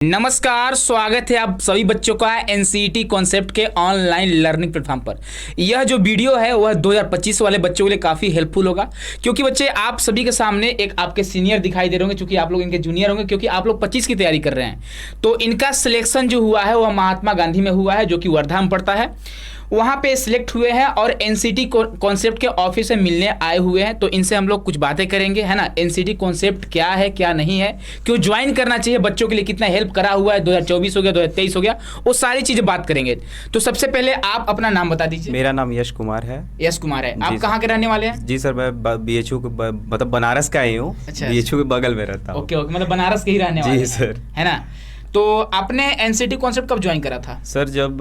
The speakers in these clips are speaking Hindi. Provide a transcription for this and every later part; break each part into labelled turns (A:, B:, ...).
A: नमस्कार, स्वागत है आप सभी बच्चों का एनसीईटी कॉन्सेप्ट के ऑनलाइन लर्निंग प्लेटफॉर्म पर। यह जो वीडियो है वह 2025 वाले बच्चों के लिए काफ़ी हेल्पफुल होगा, क्योंकि बच्चे आप सभी के सामने एक आपके सीनियर दिखाई दे रहे होंगे, क्योंकि आप लोग इनके जूनियर होंगे, क्योंकि आप लोग 25 की तैयारी कर रहे हैं। तो इनका सिलेक्शन जो हुआ है वह महात्मा गांधी में हुआ है, जो कि वर्धा में पड़ता है। वहाँ पे सिलेक्ट हुए हैं और एनसीईटी कॉन्सेप्ट के ऑफिस से मिलने आए हुए हैं। तो इनसे हम लोग कुछ बातें करेंगे, है ना। एनसीईटी कॉन्सेप्ट क्या है, क्या नहीं है, क्यों ज्वाइन करना चाहिए, बच्चों के लिए कितना हेल्प करा हुआ है, 2024 हो गया, 2023 हो गया, वो सारी चीज़ें बात करेंगे। तो सबसे पहले आप अपना नाम बता दीजिए।
B: मेरा नाम यश कुमार है।
A: यश कुमार है। आप कहाँ के रहने वाले हैं?
B: जी सर, मैं बीएचयू मतलब बनारस का ही हूँ।
A: अच्छा,
B: बीएचयू के बगल में रहता हूँ।
A: ओके ओके, मतलब बनारस के ही रहने वाले
B: जी
A: हैं,
B: सर।
A: है ना। तो आपने एनसीईटी कॉन्सेप्ट कब ज्वाइन करा था?
B: सर जब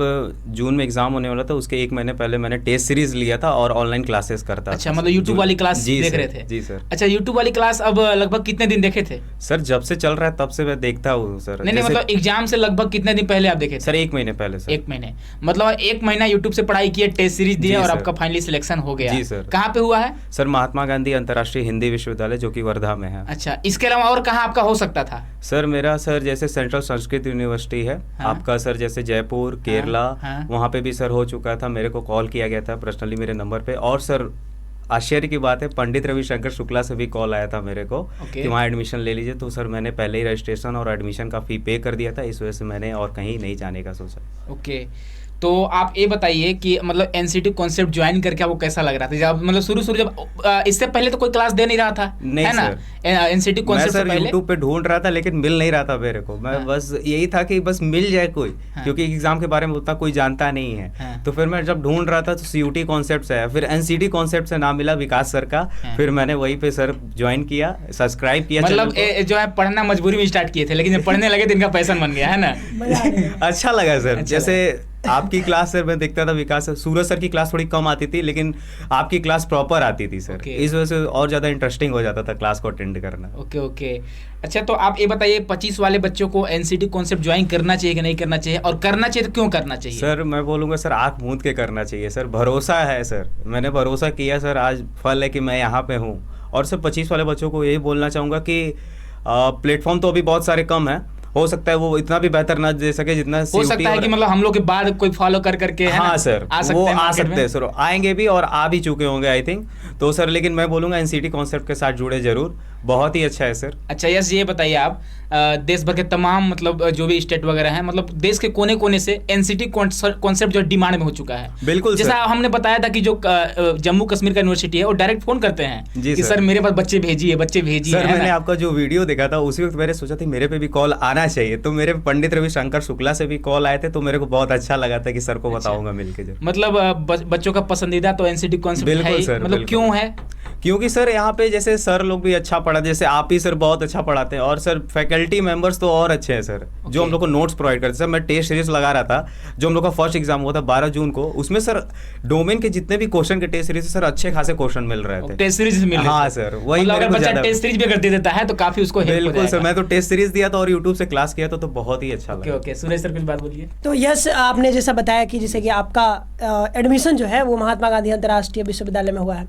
B: जून में एग्जाम होने वाला था उसके एक महीने पहले मैंने टेस्ट सीरीज लिया था और ऑनलाइन क्लासेस करता।
A: अच्छा, मतलब यूट्यूब वाली क्लास देख रहे थे?
B: जी सर।
A: अच्छा, यूट्यूब वाली क्लास अब लगभग कितने दिन देखे थे?
B: सर जब से चल रहा है तब से मैं देखता हूँ सर।
A: नहीं, मतलब एग्जाम से लगभग कितने दिन पहले आप देखे थे?
B: सर एक महीने पहले सर।
A: एक महीने, मतलब एक महीना यूट्यूब से पढ़ाई किए, टेस्ट सीरीज दिए और आपका फाइनली सिलेक्शन हो गया।
B: जी सर।
A: कहाँ पे हुआ है?
B: सर महात्मा गांधी अंतर्राष्ट्रीय हिंदी विश्वविद्यालय, जो कि वर्धा में है।
A: अच्छा, इसके अलावा और कहाँ आपका हो सकता था?
B: सर मेरा सर जैसे सेंट्रल संस्कृत यूनिवर्सिटी है।
A: हाँ।
B: आपका सर जैसे जयपुर, केरला,
A: हाँ।
B: वहाँ पे भी सर हो चुका था। मेरे को कॉल किया गया था पर्सनली मेरे नंबर पे। और सर आश्चर्य की बात है, पंडित रविशंकर शुक्ला से भी कॉल आया था मेरे को कि वहाँ एडमिशन ले लीजिए। तो सर मैंने पहले ही रजिस्ट्रेशन और एडमिशन का फी पे कर दिया था, इस वजह से मैंने और कहीं नहीं जाने का सोचा।
A: ओके, तो आप ये बताइए कि मतलब एनसीईटी कॉन्सेप्ट ज्वाइन करके आपको कैसा लग रहा था? जब मतलब शुरू जब इससे पहले तो कोई क्लास दे नहीं रहा था,
B: नहीं
A: है ना? एनसीईटी कॉन्सेप्ट
B: मैं सर यूट्यूब पे ढूंढ रहा था लेकिन मिल नहीं रहा था मेरे को। मैं बस यही था कि बस मिल जाए कोई, क्योंकि एग्जाम के बारे में उतना कोई जानता नहीं है। तो फिर मैं जब ढूंढ रहा था तो सीयूटी कॉन्सेप्ट से आया, फिर एनसीईटी कॉन्सेप्ट से नाम मिला विकास सर का। फिर मैंने वहीं पे सर ज्वाइन किया, सब्सक्राइब किया।
A: मतलब जो है पढ़ना मजबूरी में स्टार्ट किए थे, लेकिन जब पढ़ने लगे तो इनका पैशन बन गया, है ना।
B: अच्छा लगा सर। जैसे आपकी क्लास सर मैं देखता था, विकास सर, सूरज सर की क्लास थोड़ी कम आती थी, लेकिन आपकी क्लास प्रॉपर आती थी सर। इस वजह से और ज़्यादा इंटरेस्टिंग हो जाता था क्लास को अटेंड करना।
A: Okay okay. अच्छा, तो आप ये बताइए 25 वाले बच्चों को एनसीईटी कॉन्सेप्ट ज्वाइन करना चाहिए कि नहीं करना चाहिए, और करना चाहिए तो क्यों करना चाहिए?
B: सर मैं बोलूँगा सर आँख मूंद के करना चाहिए सर। भरोसा है सर, मैंने भरोसा किया सर, आज फल है कि मैं यहाँ पे हूँ। और सर 25 वाले बच्चों को यही बोलना चाहूँगा कि प्लेटफॉर्म तो अभी बहुत सारे कम हैं, हो सकता है वो इतना भी बेहतर ना दे सके जितना
A: हो सकता है कि मतलब हम लोग के बाद कोई फॉलो करके, है
B: हाँ
A: ना?
B: सर, वो आ सकते हैं सर, आएंगे भी और आ भी चुके होंगे आई थिंक। तो सर लेकिन मैं बोलूँगा एनसीईटी कॉन्सेप्ट के साथ जुड़े जरूर, बहुत ही अच्छा है सर।
A: अच्छा यस, ये बताइए आप देश भर के तमाम मतलब जो भी स्टेट वगैरह हैं, मतलब देश के कोने कोने से एनसीईटी कॉन्सेप्ट जो डिमांड में हो चुका है।
B: बिल्कुल,
A: जैसा हमने बताया था कि जो जम्मू कश्मीर का यूनिवर्सिटी है वो डायरेक्ट फोन करते हैं कि सर मेरे पास बच्चे भेजिए, बच्चे भेजिए।
B: सर मैंने आपका जो वीडियो देखा था उसी वक्त मैंने सोचा था मेरे पे भी कॉल आना चाहिए, तो मेरे पंडित रविशंकर शुक्ला से भी कॉल आए थे, तो मेरे को बहुत अच्छा लगा था कि सर को बताऊंगा मिलके जब।
A: मतलब बच्चों का पसंदीदा तो एनसीईटी कॉन्सेप्ट है ही, मतलब क्यों है?
B: क्योंकि सर यहाँ पे जैसे सर लोग भी अच्छा पढ़ा, जैसे आप ही सर बहुत अच्छा पढ़ाते हैं, और सर फैकल्टी मेंबर्स तो और अच्छे हैं सर, जो हम लोग को नोट्स प्रोवाइड करते हैं। सर मैं टेस्ट सीरीज लगा रहा था, जो हम लोग का फर्स्ट एग्जाम हुआ था 12 जून को, उसमें सर डोमेन के जितने भी क्वेश्चन के टेस्ट सीरीज सर अच्छे खासे क्वेश्चन मिल रहे थे।
A: टेस्ट सीरीज मिल रहे थे?
B: हाँ सर, वही
A: मतलब अगर बच्चा टेस्ट सीरीज भी अगर दे देता है तो काफी उसको हेल्प हो जाएगा।
B: बिल्कुल सर, मैं तो टेस्ट सीरीज दिया था और यूट्यूब से क्लास किया था, तो बहुत ही अच्छा लगा।
A: ओके, सुरेश सर कुछ बात बोलिए।
C: तो यस, आपने जैसा बताया कि जैसे कि आपका एडमिशन जो है वो महात्मा गांधी अंतर्राष्ट्रीय विश्वविद्यालय में हुआ है,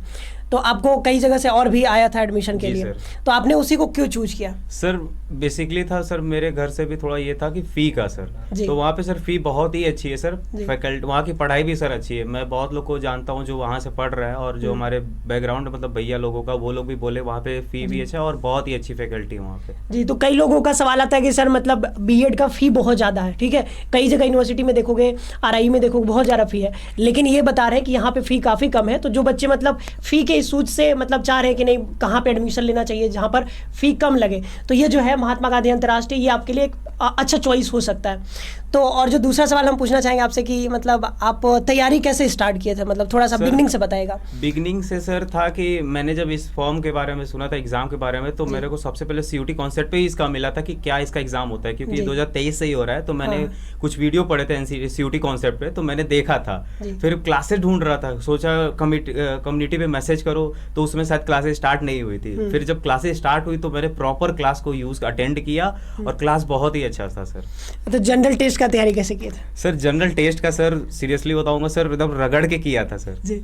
C: तो आपको कई जगह से और भी आया था एडमिशन के लिए, तो आपने उसी को क्यों चूज किया?
B: सर बेसिकली था सर, मेरे घर से भी थोड़ा ये था कि फ़ी का सर, तो वहाँ पे सर फ़ी बहुत ही अच्छी है सर, फैकल्टी वहाँ की पढ़ाई भी सर अच्छी है। मैं बहुत लोग को जानता हूँ जो वहाँ से पढ़ रहा है, और जो हमारे बैकग्राउंड मतलब भैया लोगों का, वो लोग भी बोले वहाँ पे फ़ी भी अच्छा है और बहुत ही अच्छी फैकल्टी है वहाँ पे। जी,
C: तो कई लोगों का सवाल आता है कि सर मतलब बीएड का फ़ी बहुत ज़्यादा है, ठीक है, कई जगह यूनिवर्सिटी में देखोगे, आरआई में देखोगे बहुत ज़्यादा फ़ी है, लेकिन ये बता रहे हैं कि यहाँ पे फ़ी काफ़ी कम है। तो जो बच्चे मतलब फ़ी के इस सूझ से मतलब चाह रहे हैं कि नहीं कहाँ पे एडमिशन लेना चाहिए जहाँ पर फी कम लगे, तो ये जो है महात्मा गांधी अंतर्राष्ट्रीय, ये आपके लिए एक अच्छा चॉइस हो सकता है। तो और जो दूसरा सवाल हम पूछना चाहेंगे आपसे कि मतलब आप तैयारी कैसे स्टार्ट किए थे, मतलब थोड़ा सा बिगनिंग से बताएगा।
B: बिगनिंग से सर था कि मैंने जब इस फॉर्म के बारे में सुना था, एग्जाम के बारे में, तो मेरे को सबसे पहले सीयूटी कॉन्सेप्ट पे ही इसका मिला था कि क्या इसका एग्जाम होता है, क्योंकि 2023 से ही हो रहा है। तो मैंने कुछ वीडियो पढ़े थे सीयूटी कॉन्सेप्ट पे, तो मैंने देखा था, फिर क्लासेस ढूंढ रहा था, सोचा कम्युनिटी पे मैसेज करो, तो उसमें शायद क्लासेस स्टार्ट नहीं हुई थी। फिर जब क्लासेस स्टार्ट हुई तो मैंने प्रॉपर क्लास को अटेंड किया, और क्लास बहुत ही अच्छा था सर।
C: तो जनरल टेस्ट का तैयारी कैसे किए थे?
B: सर जनरल टेस्ट का सर सीरियसली बताऊंगा सर, एकदम रगड़ के किया था सर जी।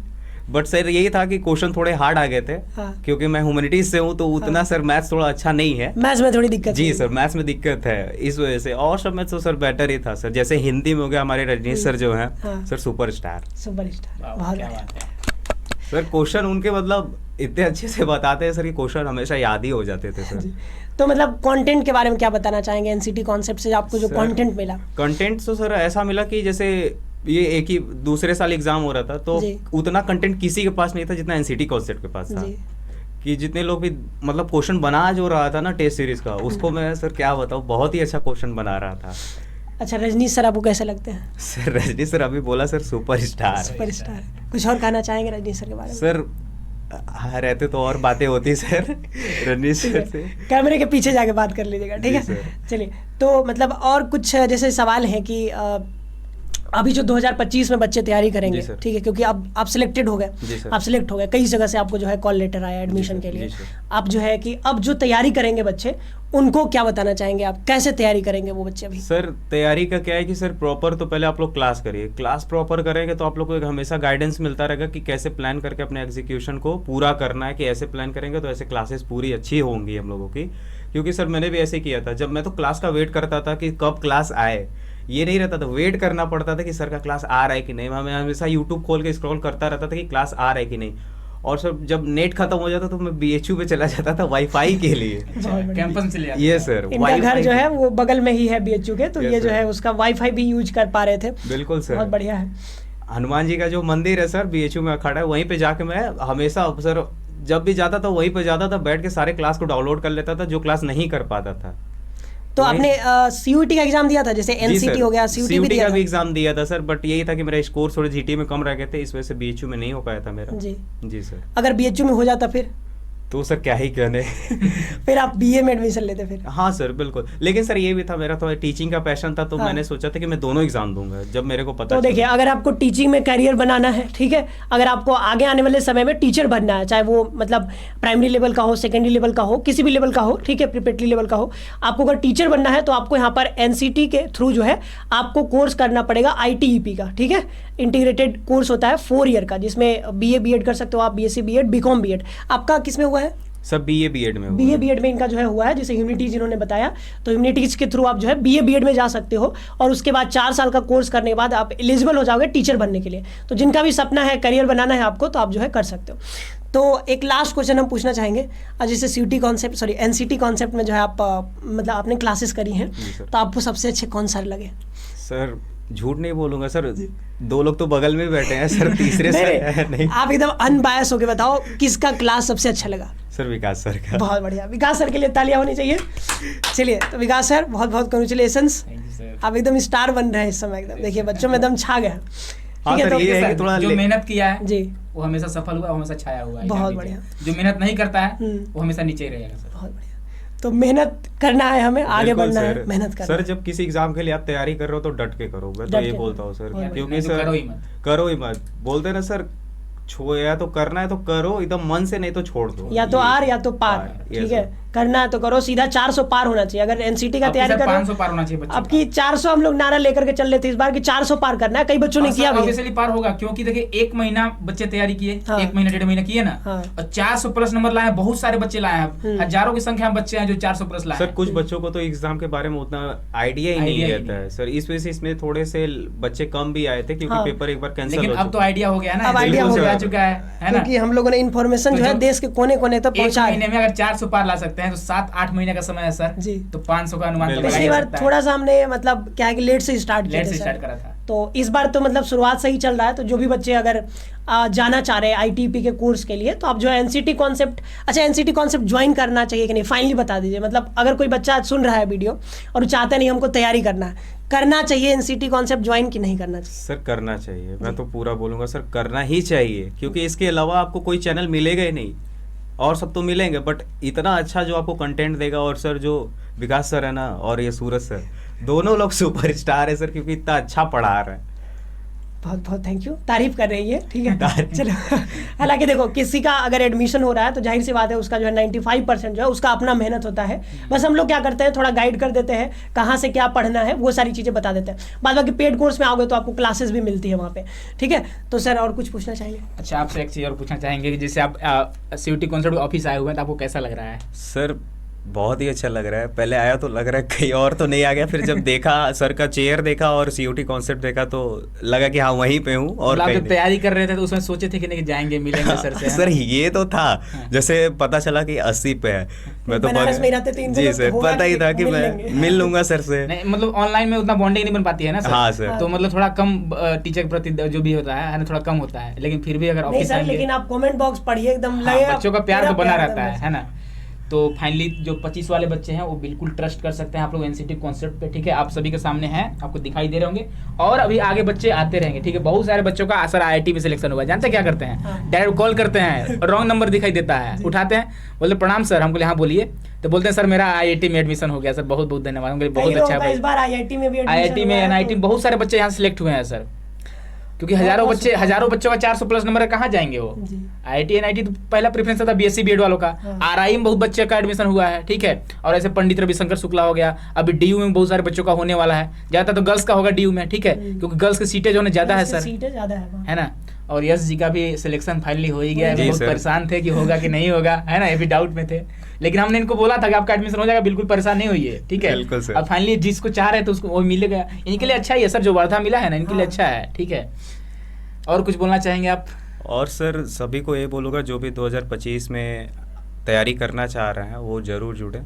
B: बट सर यही था कि क्वेश्चन थोड़े हार्ड आ गए थे,
C: हाँ।
B: क्योंकि मैं ह्यूमैनिटीज से हूँ तो उतना सर मैथ्स थोड़ा अच्छा नहीं है।
C: मैथ्स में थोड़ी दिक्कत
B: जी
C: है।
B: सर, मैथ्स में दिक्कत है इस वजह से, और सब में तो सर बेटर ही था सर। जैसे हिंदी में हो गया, हमारे रजनीश सर जो हैं
C: हाँ।
B: सर सुपरस्टार
C: सुपरस्टार,
A: वाह,
C: बहुत
A: क्या
C: बढ़िया।
A: बात है।
B: सर। क्वेश्चन उनके मतलब इतने अच्छे से बताते हैं सर कि क्वेश्चन हमेशा याद ही हो जाते थे सर।
C: तो मतलब कंटेंट के बारे में क्या बताना चाहेंगे एनसीटी कॉन्सेप्ट से आपको जो
B: सर,
C: कंटेंट मिला?
B: कंटेंट तो सर ऐसा मिला कि जैसे ये एक ही दूसरे साल एग्जाम हो रहा था, तो
C: जी।
B: उतना कंटेंट किसी के पास नहीं था जितना एनसीटी कॉन्सेप्ट के पास था।
C: जी।
B: कि जितने लोग भी मतलब क्वेश्चन बना जो रहा था ना टेस्ट सीरीज का, उसको मैं सर क्या बताऊँ, बहुत ही अच्छा क्वेश्चन बना रहा था।
C: अच्छा, रजनीश सर आपको कैसे लगते हैं?
B: सर रजनीश सर अभी बोला सर सुपरस्टार।
C: सुपरस्टार। कुछ और कहना चाहेंगे रजनीश सर के बारे में?
B: सर हाँ, रहते तो और बातें होती सर रजनीश सर से।
C: कैमरे के पीछे जाके बात कर लीजिएगा, ठीक
B: जी
C: है?
B: सर।
C: चलिए, तो मतलब और कुछ जैसे सवाल है कि अभी जो 2025 में बच्चे तैयारी करेंगे,
B: जी सर।
C: ठीक है, क्योंकि अब आप सिलेक्टेड हो गए,
B: जी सर।
C: आप सिलेक्ट हो गए, कई जगह से आपको जो है कॉल लेटर आया एडमिशन के लिए।
B: जी सर।
C: आप जो है कि अब जो तैयारी करेंगे बच्चे, उनको क्या बताना चाहेंगे आप? कैसे तैयारी करेंगे वो बच्चे अभी?
B: सर तैयारी का क्या है कि सर प्रॉपर तो पहले आप लोग क्लास करिए, क्लास प्रॉपर करेंगे तो आप लोग को एक हमेशा गाइडेंस मिलता रहेगा कि कैसे प्लान करके अपने एग्जीक्यूशन को पूरा करना है, कि ऐसे प्लान करेंगे तो ऐसे क्लासेस पूरी अच्छी होंगी हम लोगों की। क्योंकि सर मैंने भी ऐसे किया था, जब मैं तो क्लास का वेट करता था कि कब क्लास आए, ये नहीं रहता था, वेट करना पड़ता था कि सर का क्लास आ रहा है कि नहीं। मैं हमेशा यूट्यूब खोल के स्क्रॉल करता रहता था कि क्लास आ रहा है कि नहीं। और सर जब नेट खत्म हो जाता तो मैं बीएचयू पे चला जाता था वाईफाई के लिए।
A: कैंपस में चले जाते
B: ये
A: हैं।
B: सर
C: इनका घर
B: Wi-Fi
C: जो है वो बगल में ही है बीएचयू के, तो
B: Yes,
C: ये जो
B: sir.
C: है उसका वाईफाई भी यूज कर पा रहे थे।
B: बिल्कुल सर।
C: बहुत बढ़िया है।
B: हनुमान जी का जो मंदिर है सर बीएचयू में खड़ा है, वहीं पे जाके मैं हमेशा सर जब भी जाता था वहीं पे जाता था, बैठ के सारे क्लास को डाउनलोड कर लेता था जो क्लास नहीं कर पाता था।
C: तो
B: वही-
C: आपने सीयूटी का एग्जाम दिया था, जैसे
B: जी
C: एनसीटी
B: सर,
C: हो गया, सीयूटी भी
B: CUT
C: दिया
B: का
C: था?
B: भी एग्जाम दिया था सर, बट यही था कि मेरा स्कोर थोड़े जीटी में कम रह गए थे, इस वजह से बीएचयू में नहीं हो पाया था मेरा।
C: जी।
B: जी सर।
C: अगर बीएचयू में हो जाता फिर
B: तो सर क्या ही कहने।
C: फिर आप बीए में एडमिशन लेते फिर?
B: हाँ सर बिल्कुल, लेकिन सर ये भी था, मेरा तो टीचिंग का पैशन था, तो
C: हाँ।
B: मैंने सोचा था कि मैं दोनों एग्जाम दूंगा जब मेरे को पता
C: तो देखिए, अगर आपको टीचिंग में करियर बनाना है, ठीक है, अगर आपको आगे आने वाले समय में टीचर बनना है, चाहे वो मतलब प्राइमरी लेवल का हो, सेकेंडरी लेवल का हो, किसी भी लेवल का हो, ठीक है, प्रीपेटरी लेवल का हो, आपको अगर टीचर बनना है तो आपको यहाँ पर एनसीटी के थ्रू जो है आपको कोर्स करना पड़ेगा ITEP का, ठीक है, इंटीग्रेटेड कोर्स होता है 4 ईयर का, जिसमें बीए बीएड कर सकते हो आप, बीएससी बीएड, बीकॉम बीएड। आपका किस में हुआ है?
B: सब बीए बीएड में हुआ
C: बीए
B: है।
C: बीएड में इनका जो है हुआ है, जैसे ह्यूमैनिटीज इन्होंने बताया, तो ह्यूमैनिटीज के थ्रू आप जो है बीए बीएड में जा सकते हो, और उसके बाद 4 साल का कोर्स करने के बाद आप एलिजिबल हो जाओगे टीचर बनने के लिए। तो जिनका भी सपना है, करियर बनाना है आपको, तो आप जो है कर सकते हो। तो एक लास्ट क्वेश्चन हम पूछना चाहेंगे, जैसे CUT concept, sorry NCT concept में जो है आप मतलब आपने क्लासेस करी हैं,
B: जी सर।
C: तो आपको सबसे अच्छे कौन सा लगे?
B: सर झूठ नहीं बोलूंगा सर, 2 लोग तो बगल में बैठे हैं सर, तीसरे सर नहीं।
C: आप एकदम अनबायस होके बताओ किसका क्लास सबसे अच्छा लगा?
B: सर विकास सर का।
C: बहुत बढ़िया, विकास सर के लिए तालियां होनी चाहिए। चलिए, तो विकास सर बहुत बहुत कॉन्ग्रेचुलेशंस,
A: Thank you, sir.
C: आप एकदम स्टार बन रहे हैं इस समय, एकदम देखिए बच्चों में दम छा गया।
B: हाँ
C: ठीक है,
B: सर,
C: तो
B: ये है
A: सर,
B: कि थोड़ा
A: जो मेहनत किया है
C: जी,
A: वो हमेशा सफल हुआ, वो हमेशा छाया हुआ है।
C: बहुत
A: जान
C: बढ़िया।
A: लीजिए। जो मेहनत नहीं करता है
C: हम्म।
A: वो हमेशा नीचे ही रहेगा सर।
C: बहुत बढ़िया। तो मेहनत करना है हमें, आगे
B: बिल्कुल
C: बढ़ना है,
B: सर।
C: मेहनत करना
B: सर
C: है।
B: जब किसी एग्जाम के लिए आप तैयारी कर रहे हो तो डट के करो, मैं तो
C: डट
B: ये
C: के
B: बोलता
C: करो।
B: हूँ सर,
C: बहुत
B: क्योंकि
A: नहीं तो
B: सर
A: करो ही मत।
B: करो ही मत, बोलते ना सर, या तो करना है तो करो एकदम मन से, नहीं तो छोड़ दो।
C: या तो
B: ये-
C: आर या तो पार,
B: ये
C: ठीक है,
B: सर।
C: करना है तो करो, सीधा 400 पार होना चाहिए। अगर एनसीटी का
A: आपकी
C: तैयारी
A: सर
C: कर रहे
A: 500
C: हो,
A: पार होना चाहिए बच्चों
C: अब की 400 हम लोग नारा लेकर के चल रहे थे इस बार कि 400 पार करना है, कई बच्चों ने किया भी है।
A: ऑब्वियसली पार होगा, क्योंकि देखिए 1 महीना बच्चे तैयारी किए,
C: हाँ।
A: 1 महीना 1.5 महीना किए ना,
C: हाँ।
A: और 400 प्लस नंबर लाए, बहुत सारे बच्चे लाए हैं, हजारों की संख्या में बच्चे हैं जो 400 प्लस लाए
B: सर
A: हैं।
B: कुछ बच्चों को तो एग्जाम के बारे में उतना आइडिया ही नहीं
A: आइडिया ही
B: रहता
A: नहीं
B: है सर, इस वजह से इसमें थोड़े से बच्चे कम भी आए थे, क्योंकि
C: हाँ।
B: पेपर एक बार कैंसिल
A: लेकिन
B: हो
A: अब तो आइडिया हो गया ना,
C: अब आइडिया हो
A: बिल्कुल
C: गया।
A: आ चुका है ना।
C: क्योंकि हम लोगों ने इन्फॉर्मेशन
A: तो
C: जो है
A: जो
C: देश के कोने कोने तक
A: 1
C: पहुंचा
A: महीने में अगर 400 पार ला सकते हैं तो 7-8 महीने का समय है सर,
C: जी।
A: तो 500 का अनुमान तो
B: बिल्कुल।
A: लगा
C: पिछली
A: ही
C: बार
A: सकता है।
C: थोड़ा सा हमने मतलब क्या है कि लेट से स्टार्ट किया
A: लेट से
C: था
A: स्टार्ट
C: सर।
A: करा था।
C: तो इस बार तो मतलब शुरुआत सही चल रहा है, तो जो भी बच्चे अगर जाना चाह रहे हैं ITP के कोर्स के लिए, तो आप जो है एनसीटी कॉन्सेप्ट, अच्छा एनसीटी कॉन्सेप्ट ज्वाइन करना चाहिए कि नहीं, फाइनली बता दीजिए। मतलब अगर कोई बच्चा आज सुन रहा है वीडियो और वो चाहता नहीं हमको तैयारी करना चाहिए एनसीटी कॉन्सेप्ट ज्वाइन कि नहीं करना चाहिए?
B: सर करना चाहिए, मैं तो पूरा बोलूंगा सर करना ही चाहिए, क्योंकि इसके अलावा आपको कोई चैनल मिलेगा ही नहीं, और सब तो मिलेंगे बट इतना अच्छा जो आपको कंटेंट देगा। और सर जो विकास सर है ना, और ये सूरज सर, दोनों लोग सुपरस्टार है सर, क्योंकि इतना अच्छा पढ़ा रहे हैं।
C: बहुत बहुत थैंक यू, तारीफ कर रही है, ठीक है। चलो, हालांकि देखो किसी का अगर एडमिशन हो रहा है तो जाहिर सी बात है उसका जो है 95% जो है उसका अपना मेहनत होता है। बस हम लोग क्या करते हैं, थोड़ा गाइड कर देते हैं कहाँ से क्या पढ़ना है, वो सारी चीज़ें बता देते हैं। बाद बाकी पेड कोर्स में आओगे तो आपको क्लासेस भी मिलती है वहाँ पे, ठीक है। तो सर और कुछ पूछना चाहिए?
A: अच्छा, आपसे एक चीज़ और पूछना चाहेंगे कि जैसे आप CUT कॉन्सेप्ट ऑफिस आए हुए हैं तो आपको कैसा लग रहा है?
B: सर बहुत ही अच्छा लग रहा है। पहले आया तो लग रहा है कहीं और तो नहीं आ गया, फिर जब देखा सर का चेयर देखा और CUT कॉन्सेप्ट देखा तो लगा कि हाँ वहीं पे हूँ। और
A: आप जब तैयारी कर रहे थे तो उसमें सोचे थे कि नहीं जाएंगे मिलेंगे सर से?
B: सर ये तो था, जैसे पता चला कि 80 पे है, मैं तो
C: बनारस में रहते 3
B: जी सर, पता ही था कि मैं मिल लूंगा सर से।
A: नहीं मतलब ऑनलाइन में उतना बॉन्डिंग नहीं बन पाती है ना सर?
B: हाँ सर।
A: तो मतलब थोड़ा कम टीचर के प्रति जो भी होता है ना, थोड़ा कम होता है, लेकिन फिर भी अगर ऑफिस आएंगे,
C: लेकिन आप कमेंट बॉक्स पढ़िए, एकदम लगेगा
A: बच्चों का प्यार तो बना रहता है ना। तो फाइनली जो 25 वाले बच्चे हैं वो बिल्कुल ट्रस्ट कर सकते हैं आप लोग NCT कॉन्सेप्ट पे, ठीक है। आप सभी के सामने हैं, आपको दिखाई दे रहे होंगे और अभी आगे बच्चे आते रहेंगे, ठीक है। बहुत सारे बच्चों का सर IIT में सिलेक्शन हुआ है, जानते हैं क्या करते हैं? डायरेक्ट कॉल करते हैं, रॉन्ग नंबर दिखाई देता है, उठाते हैं, बोलते प्रणाम सर, हमको यहाँ बोलिए, तो बोलते हैं सर मेरा IIT में एडमिशन हो गया सर, बहुत बहुत धन्यवाद। हमको बहुत अच्छा है,
C: इस बार IIT में भी
A: IIT में NIT में बहुत सारे बच्चे यहाँ सिलेक्ट हुए हैं सर, क्योंकि हजारों बच्चों का 400 प्लस नंबर है, कहाँ जाएंगे वो? IIT NIT तो पहला प्रेफरेंस था BSc BEd वालों का। RI में बहुत बच्चे का एडमिशन हुआ है, ठीक है। और ऐसे पंडित रविशंकर शुक्ला हो गया, अभी DU में बहुत सारे बच्चों का होने वाला है, ज्यादा तो गर्ल्स का होगा DU में, ठीक है, क्योंकि गर्ल्स की सीटें जो है ज्यादा है सर, है ना। और यश जी का भी सिलेक्शन फाइनली हो ही गया है, बहुत परेशान थे कि होगा कि नहीं होगा, है ना, ये भी डाउट में थे, लेकिन हमने इनको बोला था कि आपका एडमिशन हो जाएगा, बिल्कुल परेशान नहीं होइए, ठीक है। अब फाइनली जिसको चाह रहे थे उसको वो मिल गया, इनके लिए अच्छा ही है सर, जो वर्धा मिला है ना इनके लिए अच्छा है, ठीक है। और कुछ बोलना चाहेंगे आप?
B: और सर सभी को ये बोलूँगा जो भी 2025 में तैयारी करना चाह रहे हैं वो ज़रूर जुड़े,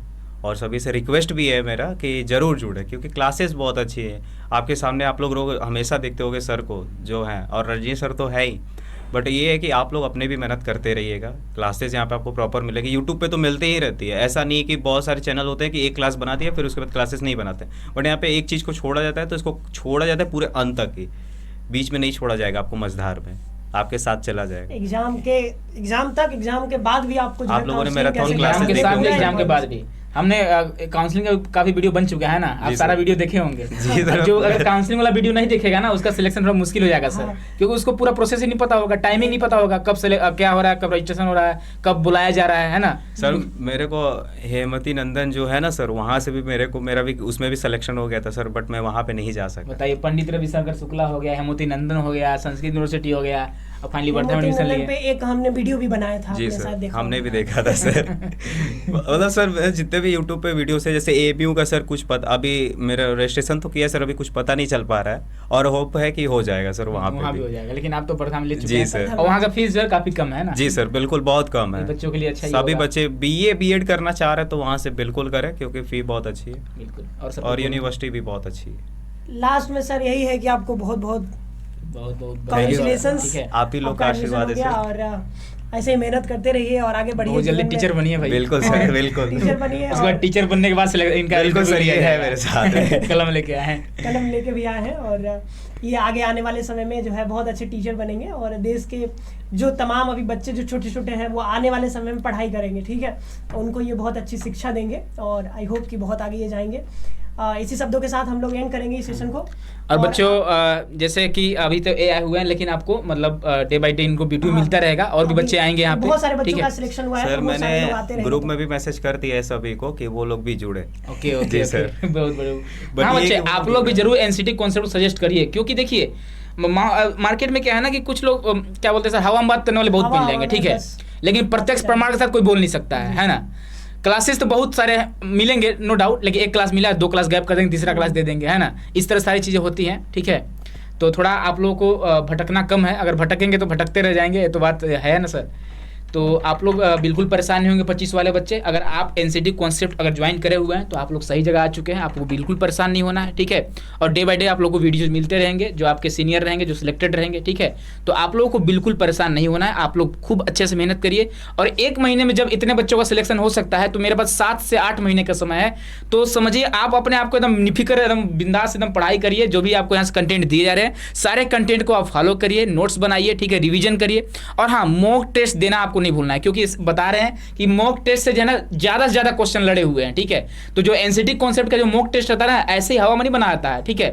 B: और सभी से रिक्वेस्ट भी है मेरा कि ज़रूर जुड़े, क्योंकि क्लासेस बहुत अच्छी है। आपके सामने आप लोग हमेशा देखते होंगे सर को जो हैं, और रणजीत सर तो है ही, बट ये है कि आप लोग अपने भी मेहनत करते रहिएगा। क्लासेस यहाँ पे आपको प्रॉपर मिलेगी, यूट्यूब पे तो मिलते ही रहती है, ऐसा नहीं कि बहुत सारे चैनल होते हैं कि एक क्लास बनाती है फिर उसके बाद क्लासेस नहीं बनाते, बट यहाँ पे एक चीज़ को छोड़ा जाता है तो इसको छोड़ा जाता है पूरे अंत तक ही, बीच में नहीं छोड़ा जाएगा आपको, मझधार में आपके साथ चला जाएगा। एग्जाम
C: तक, एग्जाम के बाद भी आपको
B: आप लोगों ने मैराथन क्लासेस
A: के साथ एग्जाम के बाद भी हमने काउंसलिंग का काफी वीडियो बन चुका है ना, आप सारा वीडियो देखे होंगे। जो अगर काउंसलिंग वाला वीडियो नहीं देखेगा ना उसका सिलेक्शन थोड़ा मुश्किल हो जाएगा सर, क्योंकि उसको पूरा प्रोसेस ही नहीं पता होगा, टाइमिंग नहीं पता होगा, कब क्या हो रहा है, कब रजिस्ट्रेशन हो रहा है, कब बुलाया जा रहा है ना
B: सर। मेरे को हेमवती नंदन जो है ना सर, वहाँ से भी मेरा भी उसमें भी सिलेक्शन हो गया था सर, बट मैं वहाँ पे नहीं जा सका।
A: बताइए, पंडित रविशंकर शुक्ला हो गया, हेमवती नंदन हो गया, संस्कृत यूनिवर्सिटी हो गया, और फाइनली वर्धा में एडमिशन लिए।
C: एक हमने वीडियो भी बनाया था,
B: जी सर, हमने भी देखा था सर। मतलब सर जितने भी यूट्यूब पे वीडियो से, जैसे ABU का सर कुछ पता, अभी मेरा रजिस्ट्रेशन तो किया सर, अभी कुछ पता नहीं चल पा रहा है, और होप है कि हो जाएगा सर, वहाँ पे भी
A: हो जाएगा। लेकिन आप तो वर्धा में ले चुके
B: जी
A: हैं
B: सर,
A: और वहाँ का फीस जो काफी कम है ना?
B: जी सर, बिल्कुल बहुत कम है,
A: बच्चों के लिए अच्छा ही
B: सभी बच्चे BA BEd करना चाह रहे हैं तो वहाँ से बिल्कुल करें, क्योंकि फी बहुत अच्छी है,
A: बिल्कुल, और
B: यूनिवर्सिटी भी बहुत अच्छी है।
C: लास्ट में सर यही है कि आपको बहुत बहुत कांग्रेचुलेशंस,
B: आप ही लोग का आशीर्वाद है
C: और ऐसे ही मेहनत करते रहिए और आगे बढ़िए,
A: बहुत जल्दी टीचर बनिए भाई।
B: बिल्कुल सर, बिल्कुल
C: टीचर बनिए।
A: उसके बाद टीचर बनने के बाद इनका
B: बिल्कुल सर ये है मेरे साथ
A: कलम लेके आए हैं,
C: कलम लेके भी आए हैं, और ये आगे आने वाले समय में जो है बहुत अच्छे टीचर बनेंगे, और देश के जो तमाम अभी बच्चे जो छोटे छोटे हैं वो आने वाले समय में पढ़ाई करेंगे, ठीक है, उनको ये बहुत अच्छी शिक्षा देंगे, और आई होप कि बहुत आगे ये जाएंगे। इसी शब्दों के साथ हम लोग एंड करेंगे इस सेशन को।
A: और बच्चों जैसे कि अभी तो AI हुए हैं, लेकिन आपको मतलब डे बाय डे इनको वीडियो मिलता रहेगा, और भी बच्चे आएंगे यहाँ पे,
C: बहुत सारे बच्चों का सिलेक्शन हुआ है
B: सर। मैंने ग्रुप में भी मैसेज कर दिया है सभी को कि वो लोग भी जुड़े।
A: ओके सर, बहुत बढ़िया। हाँ बच्चे, आप लोग भी जरूर NCT कॉन्सेप्ट सजेस्ट करिए, क्योंकि देखिए मार्केट में क्या है ना कि कुछ लोग क्या बोलते हैं सर, हवा में बात करने वाले बहुत मिल जाएंगे, ठीक है, लेकिन प्रत्यक्ष प्रमाण के साथ कोई बोल नहीं सकता है ना। क्लासेस तो बहुत सारे मिलेंगे नो डाउट, लेकिन एक क्लास मिला 2 क्लास गैप कर देंगे, तीसरा क्लास दे देंगे, है ना, इस तरह सारी चीज़ें होती हैं, ठीक है। तो थोड़ा आप लोगों को भटकना कम है, अगर भटकेंगे तो भटकते रह जाएंगे, ये तो बात है ना सर। तो आप लोग बिल्कुल परेशान नहीं होंगे 25 वाले बच्चे, अगर आप NCT कॉन्सेप्ट अगर ज्वाइन करे हुए हैं तो आप लोग सही जगह आ चुके हैं, आपको बिल्कुल परेशान नहीं होना है, ठीक है। और डे बाय डे आप लोगों को वीडियोज मिलते रहेंगे, जो आपके सीनियर रहेंगे, जो सिलेक्टेड रहेंगे, ठीक है। तो आप लोगों को बिल्कुल परेशान नहीं होना है, आप लोग खूब अच्छे से मेहनत करिए, और 1 महीने में जब इतने बच्चों का सिलेक्शन हो सकता है तो मेरे पास 7 से 8 महीने का समय है, तो समझिए आप अपने आप को एकदम निफिकर, एकदम बिंदास, एकदम पढ़ाई करिए, जो भी आपको यहाँ से कंटेंट दिए जा रहे हैं सारे कंटेंट को आप फॉलो करिए, नोट्स बनाइए, ठीक है, रिविजन करिए, और हाँ मॉक टेस्ट देना आपको आपको नहीं भूलना है, क्योंकि बता रहे हैं कि मॉक टेस्ट से जो है ना ज़्यादा से ज़्यादा क्वेश्चन लड़े हुए हैं, ठीक है। तो जो एनसीटी कॉन्सेप्ट का जो मॉक टेस्ट रहता है ना, ऐसे ही हवा में नहीं बनाया जाता है, ठीक है।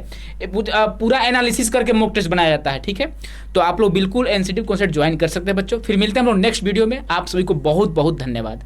A: पूरा एनालिसिस करके मॉक टेस्ट बनाया जाता है, ठीक है। तो आप लोग बिल्कुल एनसीटी कॉन्सेप्ट ज्वाइन कर सकते हैं बच्चों। फिर मिलते हैं हम लोग नेक्स्ट वीडियो में। आप सभी को बहुत बहुत धन्यवाद।